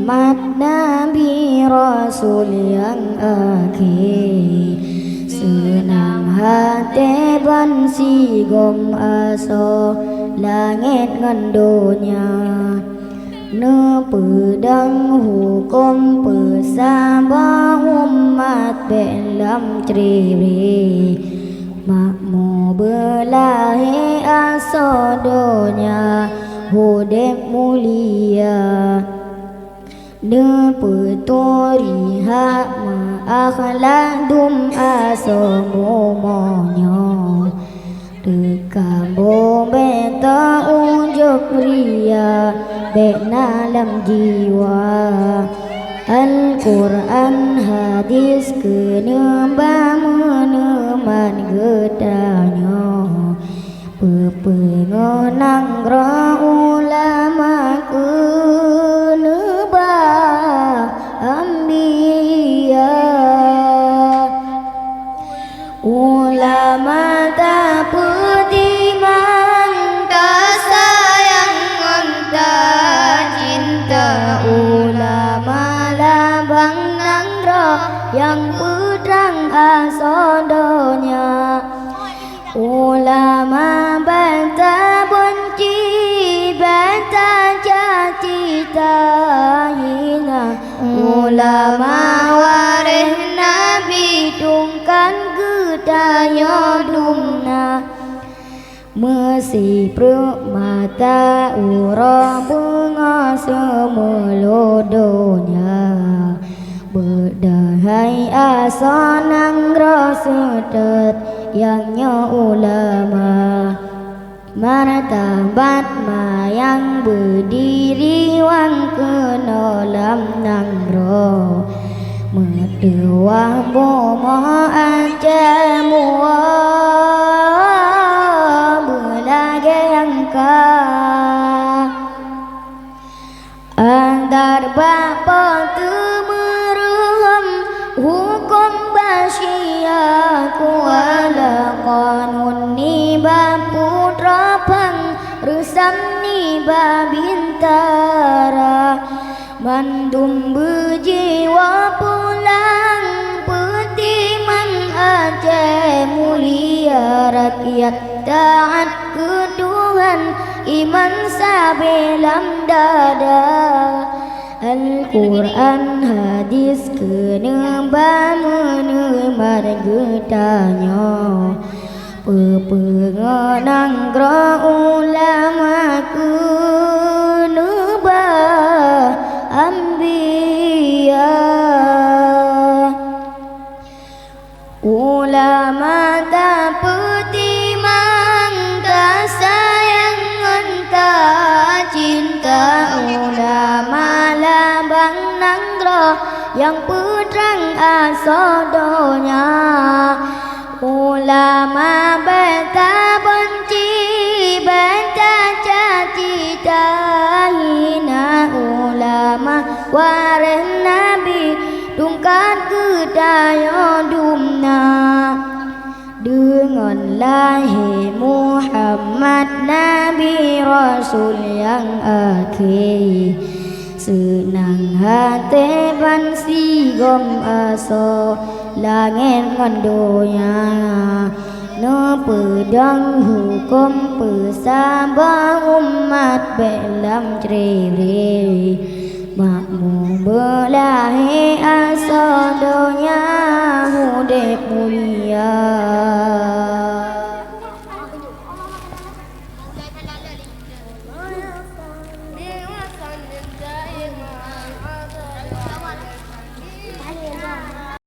Muhammad Nabi Rasul yang akhir. Senang hati bansi gom aso langit ngandonya. Ne pedang hukum pesabah umat belam ceriri. Makmu belahi asodonya hudep mulia. Ne petori hak ma'akhlak dum asomu monyo. Dekabo beta ujuk ria bena dalam jiwa. Al-Quran hadis kenembah meneman gedanya. Pepengonang ulama kenebah ambiya. Ulama tak pedimang tak sayang tak cinta. Ulama labang nangra yang pedang asodonya. Ulama banta benci banta jati hina. Ulama waris Nabi tungkan gedaya dumna. Mesi pruk mata ura bunga semelodonya. Berdahai asanang rasetet yangnya ulama. Martabat mayang berdiri wang kenolam nangro. Medewah bomo aja mua belage angka. Antar bapa temeruham hukum basya kuala kanun ni baputra pang resam ni babintara. Mandum berjiwa pulang petiman aja mulia. Rakyat taat ke Tuhan iman sabelam dada. Al-Quran hadis kenembah menemar getanya. Pepengonang ulama kenebah ambiya. Ulama tak petimang tak sayang tak cinta. Ulama labang nanggro yang pedang asodonya. Ulama beta benci beta jati hina. Ulama waris Nabi tungkat gedaya dumna. Dengan lahir Muhammad Nabi Rasul yang akhir. Senang hati bansi gom aso langit ngandonya. No pedang hukum pesabah umat belam ceriri. Makmu belahi asodonya.